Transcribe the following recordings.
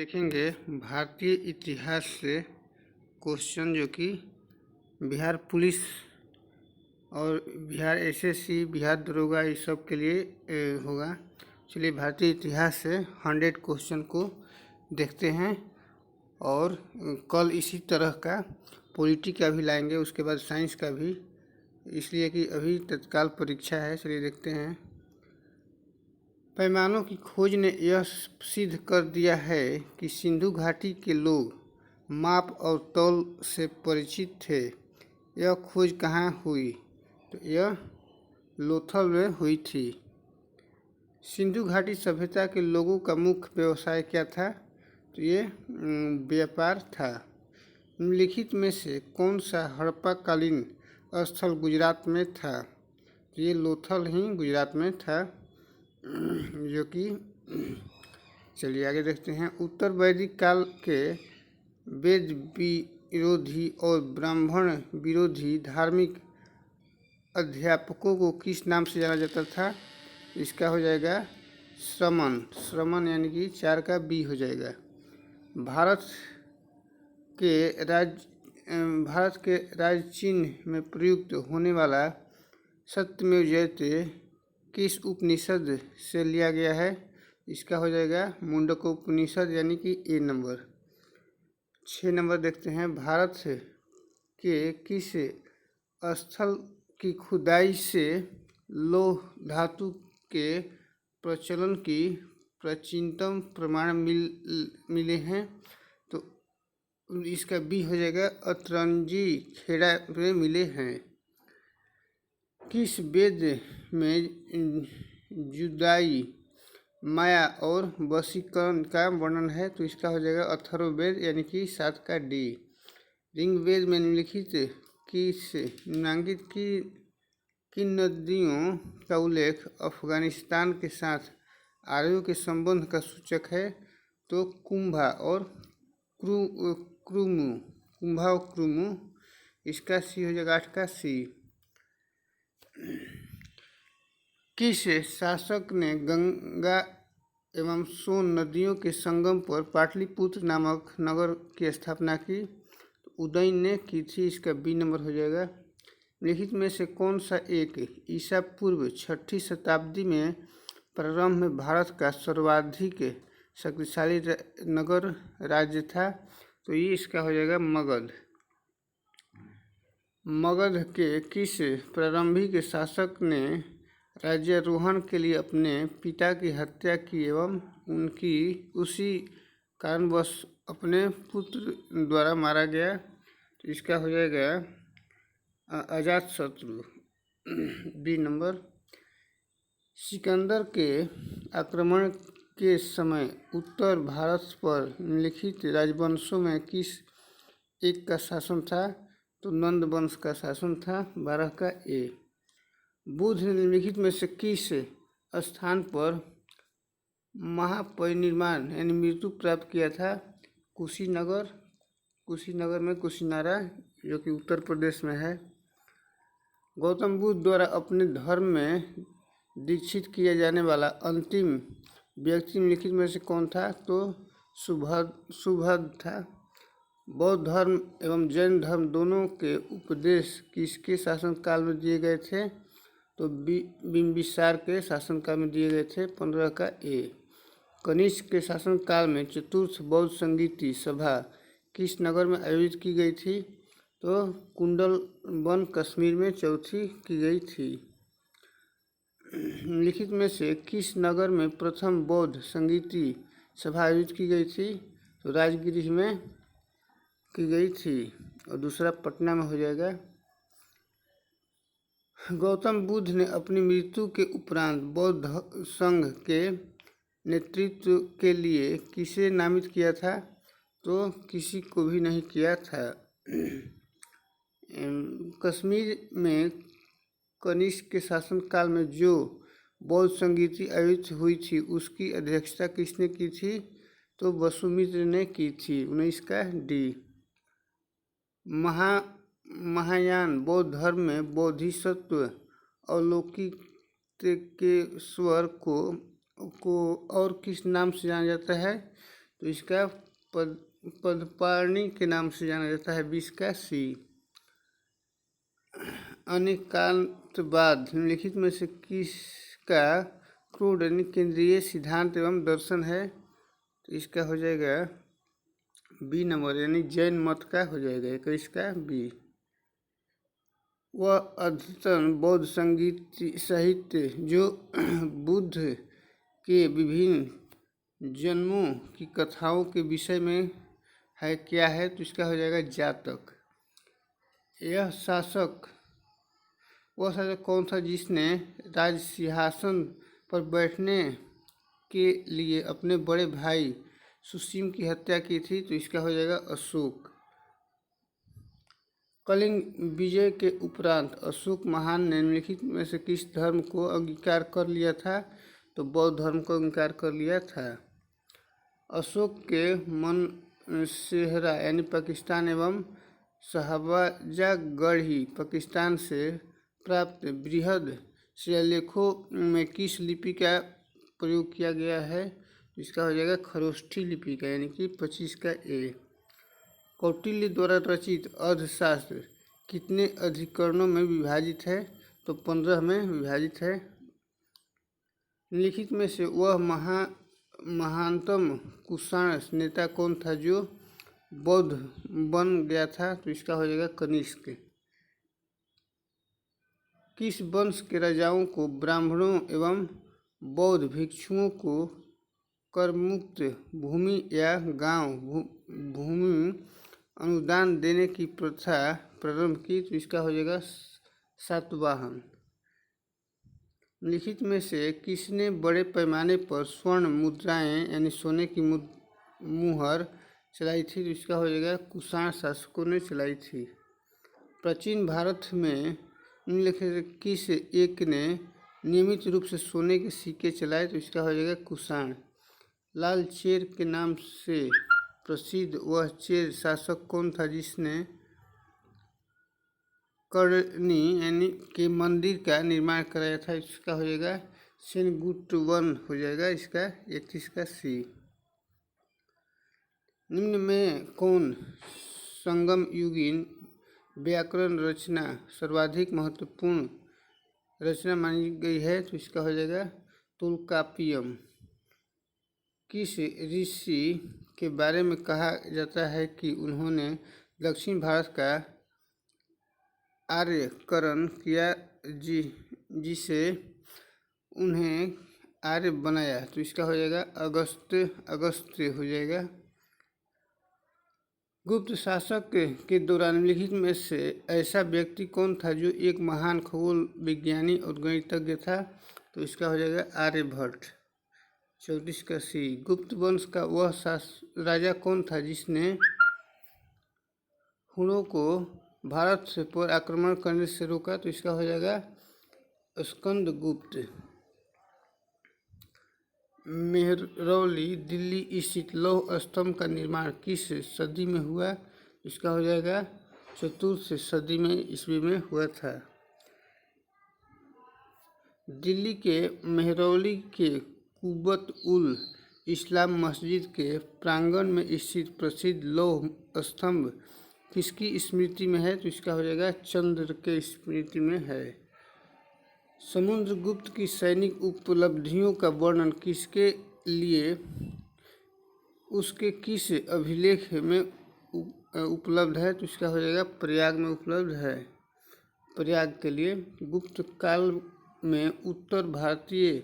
देखेंगे भारतीय इतिहास से क्वेश्चन जो कि बिहार पुलिस और बिहार एसएससी, बिहार दरोगा इस सब के लिए होगा। चलिए भारतीय इतिहास से 100 क्वेश्चन को देखते हैं और कल इसी तरह का पॉलिटी का भी लाएंगे, उसके बाद साइंस का भी, इसलिए कि अभी तत्काल परीक्षा है। चलिए देखते हैं। पैमानों की खोज ने यह सिद्ध कर दिया है कि सिंधु घाटी के लोग माप और तौल से परिचित थे। यह खोज कहाँ हुई? तो यह लोथल में हुई थी। सिंधु घाटी सभ्यता के लोगों का मुख्य व्यवसाय क्या था? तो ये व्यापार था। निम्नलिखित में से कौन सा हड़प्पा कालीन स्थल गुजरात में था? तो ये लोथल ही गुजरात में था, जो कि चलिए आगे देखते हैं। उत्तर वैदिक काल के वेद विरोधी और ब्राह्मण विरोधी धार्मिक अध्यापकों को किस नाम से जाना जाता था? इसका हो जाएगा श्रमण। श्रमण यानी कि 4 का बी हो जाएगा। भारत के राज चिन्ह में प्रयुक्त होने वाला सत्यमेव जयते किस उपनिषद से लिया गया है? इसका हो जाएगा मुंडकोपनिषद यानी कि ए नंबर। 6 नंबर देखते हैं। भारत के किस स्थल की खुदाई से लौह धातु के प्रचलन की प्राचीनतम प्रमाण मिले हैं? तो इसका बी हो जाएगा अतरंजी खेड़ा में मिले हैं। किस वेद में जुदाई, माया और वशीकरण का वर्णन है? तो इसका हो जाएगा अथर्ववेद यानी कि 7 का डी। ऋग्वेद में निम्नलिखित निम्नांकित किन नदियों का उल्लेख अफगानिस्तान के साथ आर्यों के संबंध का सूचक है? तो कुंभा और क्रुमु। इसका सी हो जाएगा 8 का सी। किस शासक ने गंगा एवं सोन नदियों के संगम पर पाटलिपुत्र नामक नगर की स्थापना की? उदयन ने की थी। इसका बी नंबर हो जाएगा। लिखित में से कौन सा एक ईसा पूर्व 6ठी शताब्दी में प्रारंभ में भारत का सर्वाधिक शक्तिशाली नगर राज्य था? तो ये इसका हो जाएगा मगध। मगध के किस प्रारंभिक शासक ने राज्यारोहण के लिए अपने पिता की हत्या की एवं उसी कारणवश अपने पुत्र द्वारा मारा गया? तो इसका हो जाएगा अजातशत्रु, बी नंबर। सिकंदर के आक्रमण के समय उत्तर भारत पर निम्नलिखित राजवंशों में किस एक का शासन था? तो नंद वंश का शासन था। 12 का ए। बुद्ध ने निम्नलिखित में से किस स्थान पर महापरिनिर्वाण यानी मृत्यु प्राप्त किया था? कुशीनगर में कुशीनारा, जो कि उत्तर प्रदेश में है। गौतम बुद्ध द्वारा अपने धर्म में दीक्षित किया जाने वाला अंतिम व्यक्ति निम्नलिखित में से कौन था? तो सुभद्र था। बौद्ध धर्म एवं जैन धर्म दोनों के उपदेश किसके शासनकाल में दिए गए थे? तो बिंबिसार के शासनकाल में दिए गए थे। 15 का ए। कनिष्क के शासनकाल में चतुर्थ बौद्ध संगीति सभा किस नगर में आयोजित की गई थी? तो कुंडलवन कश्मीर में चौथी की गई थी। लिखित में से किस नगर में प्रथम बौद्ध संगीति सभा आयोजित की गई थी? तो राजगीर में की गई थी और दूसरा पटना में हो जाएगा। गौतम बुद्ध ने अपनी मृत्यु के उपरांत बौद्ध संघ के नेतृत्व के लिए किसे नामित किया था? तो किसी को भी नहीं किया था। कश्मीर में कनिष्क के शासनकाल में जो बौद्ध संगीति आयोजित हुई थी उसकी अध्यक्षता किसने की थी? तो वसुमित्र ने की थी। 19 का डी। महायान बौद्ध धर्म में बोधिसत्व अवलोकितेश्वर को और किस नाम से जाना जाता है? तो इसका पदपारणी के नाम से जाना जाता है। 20 का सी। अनेकांतवाद निम्नलिखित में से किसका क्रोध यानी केंद्रीय सिद्धांत एवं दर्शन है? तो इसका हो जाएगा बी नंबर यानी जैन मत का हो जाएगा 21 का बी। वह अद्यतन बौद्ध संगीत साहित्य जो बुद्ध के विभिन्न जन्मों की कथाओं के विषय में है क्या है? तो इसका हो जाएगा जातक। वह शासक कौन था जिसने राज सिंहासन पर बैठने के लिए अपने बड़े भाई सुसीम की हत्या की थी? तो इसका हो जाएगा अशोक। कलिंग विजय के उपरांत अशोक महान ने निम्नलिखित में से किस धर्म को अंगीकार कर लिया था? तो बौद्ध धर्म को अंगीकार कर लिया था। अशोक के मनसेहरा यानी पाकिस्तान एवं शहबाजागढ़ी पाकिस्तान से प्राप्त बृहद शिलालेखों में किस लिपि का प्रयोग किया गया है? इसका हो जाएगा खरोष्ठी लिपि का यानी कि 25 का ए। कौटिल्य द्वारा रचित अर्थशास्त्र कितने अधिकरणों में विभाजित है? तो 15 में विभाजित है। निम्नलिखित में से वह महानतम कुषाण नेता कौन था जो बौद्ध बन गया था? तो इसका हो जाएगा कनिष्क। किस वंश के राजाओं को ब्राह्मणों एवं बौद्ध भिक्षुओं को करमुक्त भूमि या गांव भूमि अनुदान देने की प्रथा प्रारंभ की? तो इसका हो जाएगा सातवाहन। लिखित में से किसने बड़े पैमाने पर स्वर्ण मुद्राएं यानी सोने की मुहर चलाई थी? तो इसका हो जाएगा कुषाण शासकों ने चलाई थी। प्राचीन भारत में निम्नलिखित किस एक ने नियमित रूप से सोने के सिक्के चलाए? तो इसका हो जाएगा कुषाण। लाल चेर के नाम से प्रसिद्ध वह चेर शासक कौन था जिसने कर्णी यानी के मंदिर का निर्माण कराया था? इसका हो जाएगा सेनगुट्टवन हो जाएगा इसका 31 का सी। निम्न में कौन संगम युगीन व्याकरण रचना सर्वाधिक महत्वपूर्ण रचना मानी गई है? तो इसका हो जाएगा तोल्काप्पियम। किस ऋषि के बारे में कहा जाता है कि उन्होंने दक्षिण भारत का आर्यकरण किया जिसे उन्हें आर्य बनाया? तो इसका हो जाएगा अगस्त्य हो जाएगा। गुप्त शासक के दौरान निम्नलिखित में से ऐसा व्यक्ति कौन था जो एक महान खगोल विज्ञानी और गणितज्ञ था? तो इसका हो जाएगा आर्यभट्ट 34 का सी। गुप्त वंश का वह राजा कौन था जिसने हुणों को भारत पर आक्रमण करने से रोका? तो इसका हो जाएगा स्कंदगुप्त। मेहरौली दिल्ली स्थित लौह स्तंभ का निर्माण किस सदी में हुआ? इसका हो जाएगा चतुर्थ सदी में ईस्वी में हुआ था। दिल्ली के मेहरौली के कुब्बत उल इस्लाम मस्जिद के प्रांगण में स्थित प्रसिद्ध लौह स्तंभ किसकी स्मृति में है? तो इसका हो जाएगा चंद्र के स्मृति में है। समुद्रगुप्त की सैनिक उपलब्धियों का वर्णन किसके लिए उसके किस अभिलेख में उपलब्ध है? तो इसका हो जाएगा प्रयाग में उपलब्ध है। प्रयाग के लिए गुप्त काल में उत्तर भारतीय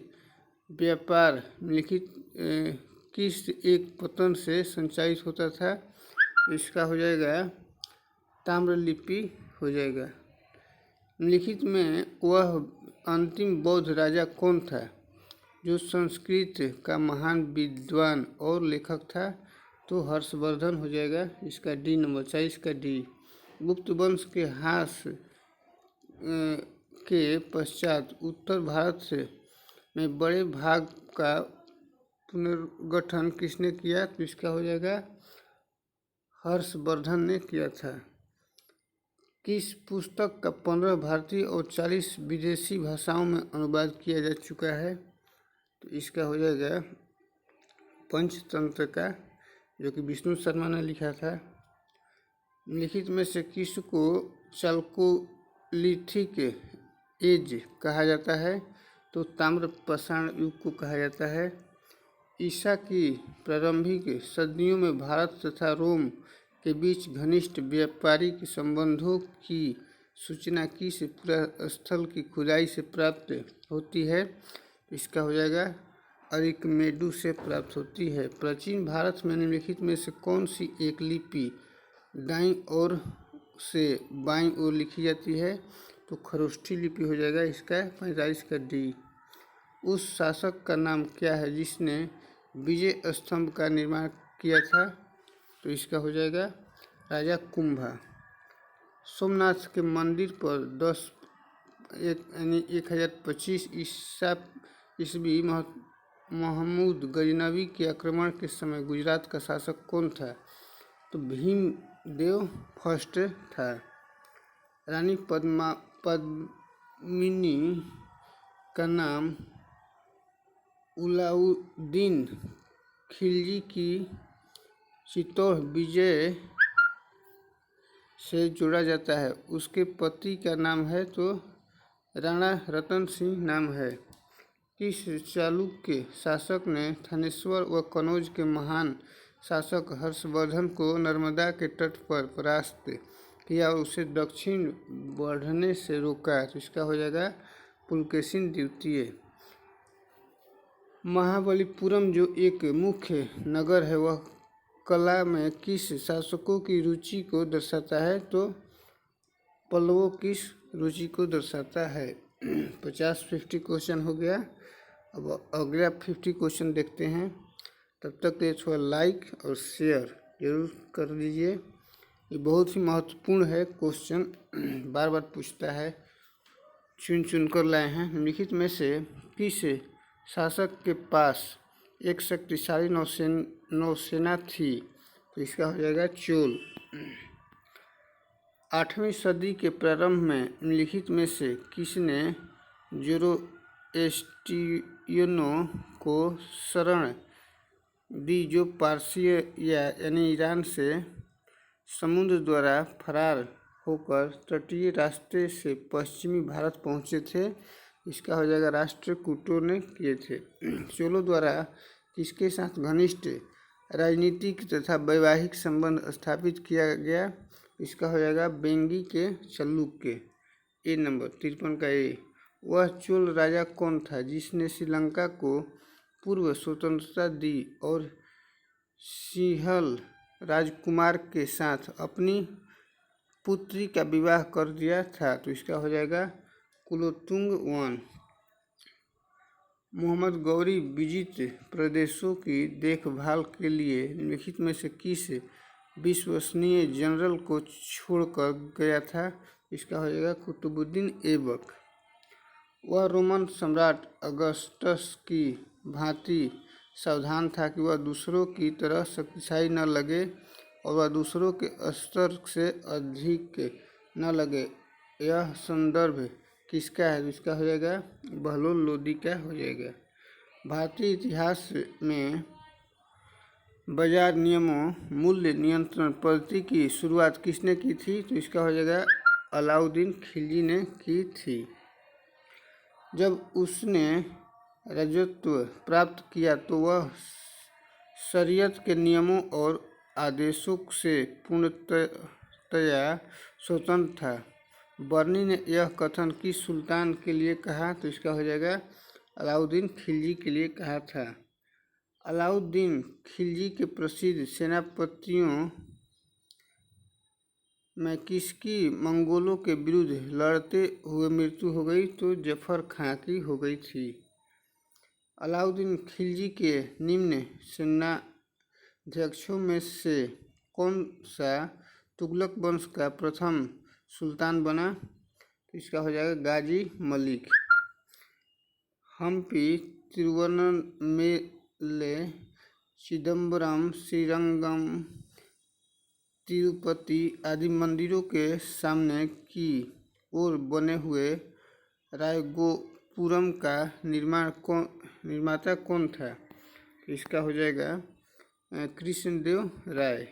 व्यापार लिखित किस एक पतन से संचालित होता था? इसका हो जाएगा ताम्रलिपि हो जाएगा। लिखित में वह अंतिम बौद्ध राजा कौन था जो संस्कृत का महान विद्वान और लेखक था? तो हर्षवर्धन हो जाएगा इसका डी नंबर 40 का डी। गुप्त वंश के ह्रास के पश्चात उत्तर भारत में बड़े भाग का पुनर्गठन किसने किया? तो इसका हो जाएगा हर्षवर्धन ने किया था। किस पुस्तक का 15 भारतीय और 40 विदेशी भाषाओं में अनुवाद किया जा चुका है? तो इसका हो जाएगा पंचतंत्र का जो कि विष्णु शर्मा ने लिखा था। निम्नलिखित में से किसको चालकोलिथिक एज कहा जाता है? तो ताम्र पाषाण युग को कहा जाता है। ईसा की प्रारंभिक सदियों में भारत तथा रोम के बीच घनिष्ठ व्यापारिक संबंधों की सूचना किस पुरास्थल की खुदाई से प्राप्त होती है? इसका हो जाएगा अरिकमेडु से प्राप्त होती है। प्राचीन भारत में निम्नलिखित में से कौन सी एक लिपि दाईं ओर से बाईं ओर लिखी जाती है? तो खरोष्ठी लिपि हो जाएगा इसका 45 का डी। उस शासक का नाम क्या है जिसने विजय स्तंभ का निर्माण किया था? तो इसका हो जाएगा राजा कुंभा। सोमनाथ के मंदिर पर 1025 ईस्वी महमूद गजनवी के आक्रमण के समय गुजरात का शासक कौन था? तो भीमदेव फर्स्ट था। रानी पद्मिनी का नाम अलाउद्दीन खिलजी की चित्तौड़ विजय से जोड़ा जाता है। उसके पति का नाम है तो राणा रतन सिंह नाम है। किस चालुक्य शासक ने थानेश्वर व कनौज के महान शासक हर्षवर्धन को नर्मदा के तट पर परास्त किया और उसे दक्षिण बढ़ने से रोका? तो इसका हो जाएगा पुलकेशिन द्वितीय। महाबलीपुरम जो एक मुख्य नगर है वह कला में किस शासकों की रुचि को दर्शाता है? तो पल्लवों की रुचि को दर्शाता है। 50 क्वेश्चन हो गया। अब अगला 50 क्वेश्चन देखते हैं। तब तक ये थोड़ा लाइक और शेयर जरूर कर दीजिए। ये बहुत ही महत्वपूर्ण है क्वेश्चन, बार बार पूछता है, चुन चुन कर लाए हैं। निम्नलिखित में से किस शासक के पास एक शक्तिशाली नौसेना थी? तो इसका हो जाएगा चोल। 8वीं सदी के प्रारंभ में निम्नलिखित में से किसने जोरोएस्ट्रियनों को शरण दी जो पारसी यानी ईरान से समुद्र द्वारा फरार होकर तटीय रास्ते से पश्चिमी भारत पहुँचे थे? इसका हो जाएगा राष्ट्रकूटों ने किए थे। चोलों द्वारा किसके साथ घनिष्ठ राजनीतिक तथा वैवाहिक संबंध स्थापित किया गया? इसका हो जाएगा बेंगी के चालुक्य। ए नंबर 53 का ए। वह चोल राजा कौन था जिसने श्रीलंका को पूर्व स्वतंत्रता दी और सिंहल राजकुमार के साथ अपनी पुत्री का विवाह कर दिया था? तो इसका हो जाएगा कुलोत्तुंग I। मोहम्मद गौरी विजित प्रदेशों की देखभाल के लिए निम्नलिखित में से किस विश्वसनीय जनरल को छोड़कर गया था? इसका हो जाएगा कुतुबुद्दीन ऐबक। वह रोमन सम्राट अगस्टस की भांति सावधान था कि वह दूसरों की तरह शक्तिशाली न लगे और वह दूसरों के स्तर से अधिक न लगे। यह संदर्भ किसका है? इसका हो जाएगा बहलोल लोदी का हो जाएगा। भारतीय इतिहास में बाजार नियमों मूल्य नियंत्रण पद्धति की शुरुआत किसने की थी? तो इसका हो जाएगा अलाउद्दीन खिलजी ने की थी। जब उसने राजत्व प्राप्त किया तो वह शरीयत के नियमों और आदेशों से पूर्णतया स्वतंत्र था। बर्नी ने यह कथन किस सुल्तान के लिए कहा? तो इसका हो जाएगा अलाउद्दीन खिलजी के लिए कहा था। अलाउद्दीन खिलजी के प्रसिद्ध सेनापतियों में किसकी मंगोलों के विरुद्ध लड़ते हुए मृत्यु हो गई? तो जफर खां की हो गई थी। अलाउद्दीन खिलजी के निम्न सेनाध्यक्षों में से कौन सा तुगलक वंश का प्रथम सुल्तान बना? तो इसका हो जाएगा गाजी मलिक। हम्पी, तिरुवन्नमले, चिदम्बरम, श्रीरंगम, तिरुपति आदि मंदिरों के सामने की ओर बने हुए रायगोपुरम का निर्माता कौन था? इसका हो जाएगा कृष्णदेव राय।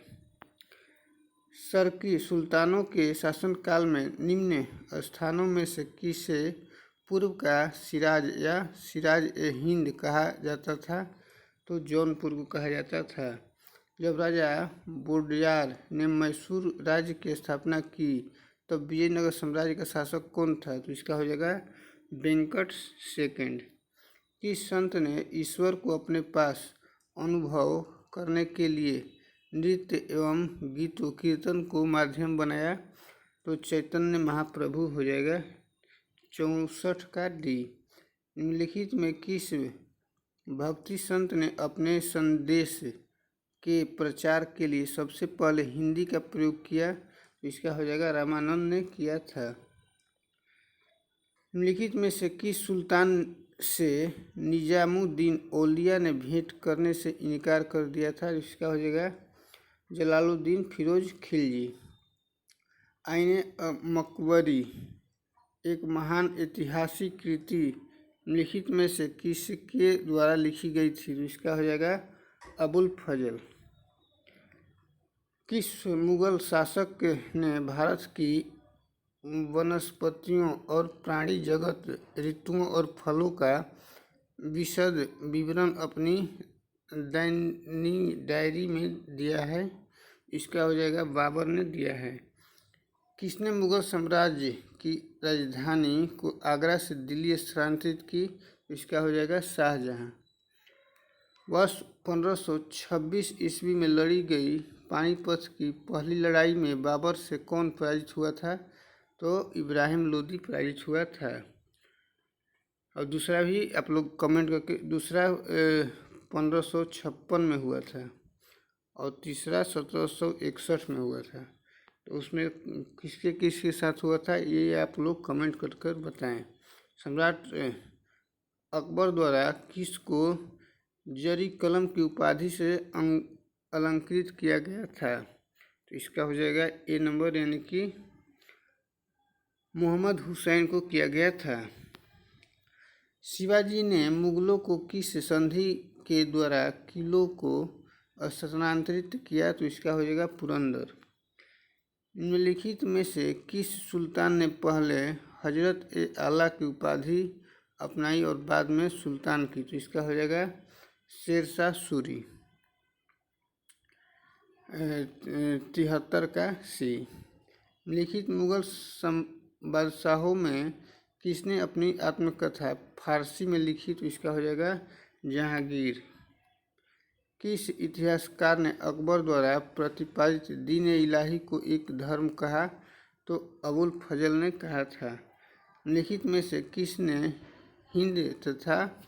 शर्की सुल्तानों के शासनकाल में निम्न स्थानों में से किसे पूर्व का सिराज या सिराज ए हिंद कहा जाता था? तो जौनपुर को कहा जाता था। जब राजा वोडेयार ने मैसूर राज्य की स्थापना की तब विजयनगर साम्राज्य का शासक कौन था? तो इसका हो जाएगा वेंकट सेकंड। किस संत ने ईश्वर को अपने पास अनुभव करने के लिए नृत्य एवं गीतों कीर्तन को माध्यम बनाया? तो चैतन्य महाप्रभु हो जाएगा 64 का डी। निम्नलिखित में किस भक्ति संत ने अपने संदेश के प्रचार के लिए सबसे पहले हिंदी का प्रयोग किया? तो इसका हो जाएगा रामानंद ने किया था। निम्नलिखित में से किस सुल्तान से निजामुद्दीन औलिया ने भेंट करने से इनकार कर दिया था? इसका हो जाएगा जलालुद्दीन फिरोज खिलजी। आईने मकबरी एक महान ऐतिहासिक कृति निम्नलिखित में से किसके द्वारा लिखी गई थी? तो इसका हो जाएगा अबुल फजल। किस मुगल शासक ने भारत की वनस्पतियों और प्राणी जगत, ऋतुओं और फलों का विशद विवरण अपनी डायरी में दिया है? इसका हो जाएगा बाबर ने दिया है। किसने मुगल साम्राज्य की राजधानी को आगरा से दिल्ली स्थानांतरित की? इसका हो जाएगा शाहजहां। वर्ष 1526 ईस्वी में लड़ी गई पानीपत की पहली लड़ाई में बाबर से कौन पराजित हुआ था? तो इब्राहिम लोदी पराजित हुआ था। और दूसरा भी आप लोग कमेंट करके, दूसरा 1556 में हुआ था और तीसरा 1761 में हुआ था। तो उसमें किसके किसके साथ हुआ था ये आप लोग कमेंट कर कर बताएं। सम्राट अकबर द्वारा किसको जरी कलम की उपाधि से अलंकृत किया गया था? तो इसका हो जाएगा ए नंबर, यानी कि मोहम्मद हुसैन को किया गया था। शिवाजी ने मुगलों को किस संधि के द्वारा किलों को स्थानांतरित किया? तो इसका हो जाएगा पुरंदर। निम्नलिखित में से किस सुल्तान ने पहले हजरत ए आला की उपाधि अपनाई और बाद में सुल्तान की? तो इसका हो जाएगा शेरशाह सूरी। 73 का सी। निम्नलिखित मुगल बादशाहों में किसने अपनी आत्मकथा फारसी में लिखी? तो इसका हो जाएगा जहांगीर। किस इतिहासकार ने अकबर द्वारा प्रतिपादित दीन इलाही को एक धर्म कहा? तो अबुल फजल ने कहा था। निम्नलिखित में से किसने हिंद तथा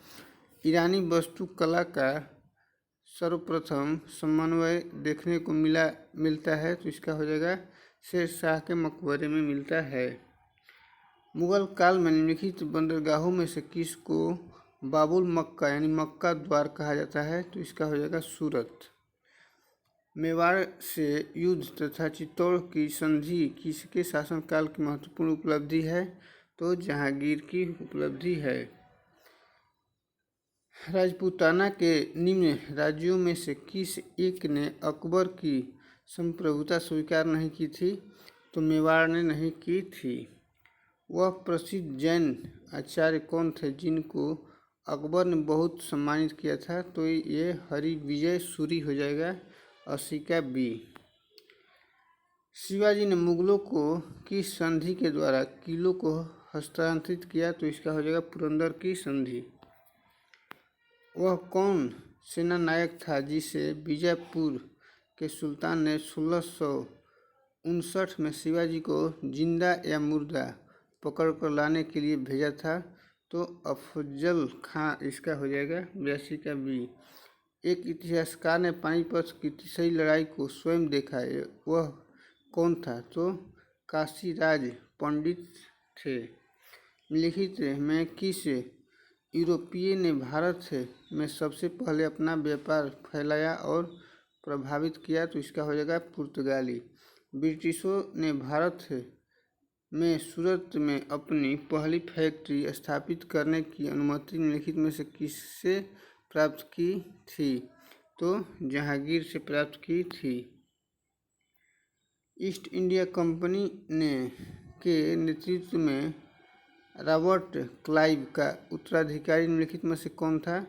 ईरानी वास्तुकला का सर्वप्रथम समन्वय देखने को मिलता है? तो इसका हो जाएगा शेरशाह के मकबरे में मिलता है। मुगल काल में निम्नलिखित बंदरगाहों में से किसको बाबुल मक्का यानी मक्का द्वार कहा जाता है? तो इसका हो जाएगा सूरत। मेवाड़ से युद्ध तथा चित्तौड़ की संधि किसके शासनकाल की महत्वपूर्ण उपलब्धि है? तो जहांगीर की उपलब्धि है। राजपूताना के निम्न राज्यों में से किस एक ने अकबर की संप्रभुता स्वीकार नहीं की थी? तो मेवाड़ ने नहीं की थी। वह प्रसिद्ध जैन आचार्य कौन थे जिनको अकबर ने बहुत सम्मानित किया था? तो ये हरिविजय सूरी हो जाएगा 80 का बी। शिवाजी ने मुगलों को किस संधि के द्वारा किलों को हस्तांतरित किया? तो इसका हो जाएगा पुरंदर की संधि। वह कौन सेना नायक था जिसे बीजापुर के सुल्तान ने 1659 में शिवाजी को जिंदा या मुर्दा पकड़ कर लाने के लिए भेजा था? तो अफजल खां, इसका हो जाएगा 82 का बी। एक इतिहासकार ने पानीपत की तीसरी लड़ाई को स्वयं देखा, वह कौन था? तो काशीराज पंडित थे। निम्नलिखित में किस यूरोपीय ने भारत में सबसे पहले अपना व्यापार फैलाया और प्रभावित किया? तो इसका हो जाएगा पुर्तगाली। ब्रिटिशों ने भारत में सूरत में अपनी पहली फैक्ट्री स्थापित करने की अनुमति निम्नलिखित में से किससे प्राप्त की थी? तो जहांगीर से प्राप्त की थी। ईस्ट इंडिया कंपनी ने के नेतृत्व में रॉबर्ट क्लाइव का उत्तराधिकारी निम्नलिखित में से कौन था?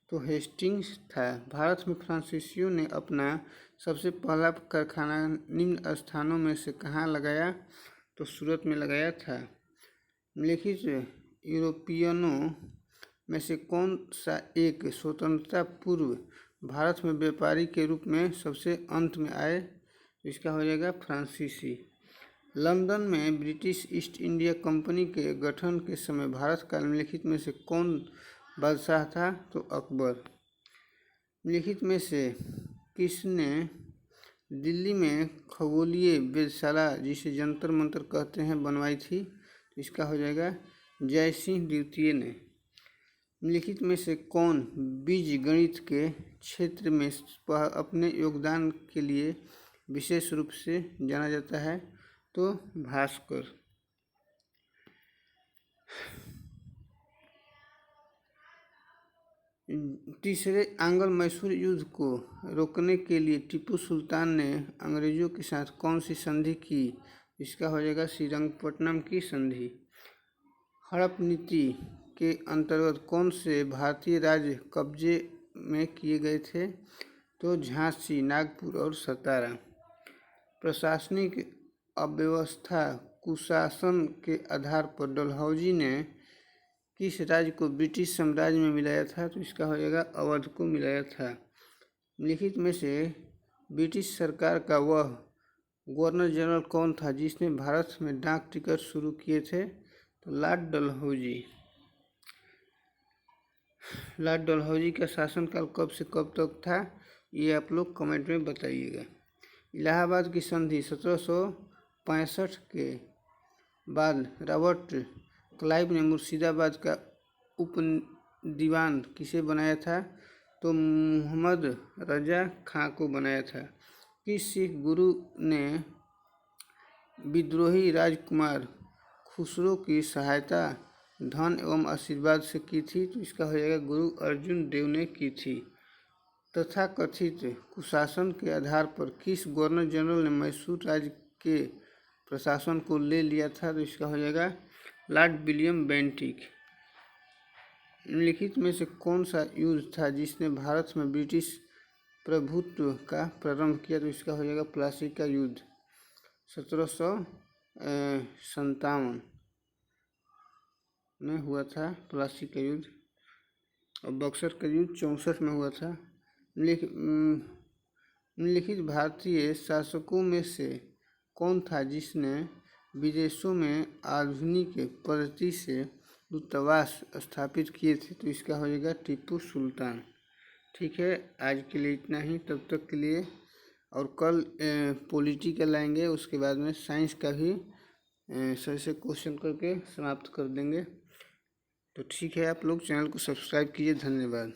तो हेस्टिंग्स था। भारत में फ्रांसीसियों ने अपना सबसे पहला कारखाना निम्न स्थानों में से कहाँ लगाया? तो सूरत में लगाया था। निम्नलिखित यूरोपियनों में से कौन सा एक स्वतंत्रता पूर्व भारत में व्यापारी के रूप में सबसे अंत में आए? इसका हो जाएगा फ्रांसीसी। लंदन में ब्रिटिश ईस्ट इंडिया कंपनी के गठन के समय भारत का निम्नलिखित में से कौन बादशाह था? तो अकबर। निम्नलिखित में से किसने दिल्ली में खगोलीय वेधशाला, जिसे जंतर मंतर कहते हैं, बनवाई थी? तो इसका हो जाएगा जय सिंह द्वितीय ने। निम्नलिखित में से कौन बीज गणित के क्षेत्र में अपने योगदान के लिए विशेष रूप से जाना जाता है? तो भास्कर। तीसरे आंग्ल मैसूर युद्ध को रोकने के लिए टीपू सुल्तान ने अंग्रेजों के साथ कौन सी संधि की? इसका हो जाएगा श्रीरंगपट्टनम की संधि। हड़प नीति के अंतर्गत कौन से भारतीय राज्य कब्जे में किए गए थे? तो झांसी, नागपुर और सतारा। प्रशासनिक अव्यवस्था कुशासन के आधार पर डलहौजी ने किस राज्य को ब्रिटिश साम्राज्य में मिलाया था? तो इसका हो जाएगा अवध को मिलाया था। निम्नलिखित में से ब्रिटिश सरकार का वह गवर्नर जनरल कौन था जिसने भारत में डाक टिकट शुरू किए थे? तो लॉर्ड डलहौजी। लॉर्ड डलहौजी का शासनकाल कब से कब तक था? ये आप लोग कमेंट में बताइएगा। इलाहाबाद की संधि 1765 के बाद रॉबर्ट क्लाइव ने मुर्शिदाबाद का उप दीवान किसे बनाया था? तो मोहम्मद रजा खां को बनाया था। किस सिख गुरु ने विद्रोही राजकुमार खुसरो की सहायता धन एवं आशीर्वाद से की थी? तो इसका हो जाएगा गुरु अर्जुन देव ने की थी। तथाकथित कुशासन के आधार पर किस गवर्नर जनरल ने मैसूर राज्य के प्रशासन को ले लिया था? तो इसका हो जाएगा लॉर्ड विलियम बेंटिक। निम्नलिखित में से कौन सा युद्ध था जिसने भारत में ब्रिटिश प्रभुत्व का प्रारंभ किया? तो इसका हो जाएगा प्लासी का युद्ध 1757 में हुआ था प्लासी का युद्ध। और बक्सर का युद्ध 64 में हुआ था। निम्नलिखित भारतीय शासकों में से कौन था जिसने विदेशों में आधुनिक पद्धति से दूतावास स्थापित किए थे? तो इसका हो जाएगा टीपू सुल्तान। ठीक है, आज के लिए इतना ही। तब तक के लिए, और कल पॉलिटिकल लाएंगे, उसके बाद में साइंस का भी सही से क्वेश्चन करके समाप्त कर देंगे। तो ठीक है, आप लोग चैनल को सब्सक्राइब कीजिए। धन्यवाद।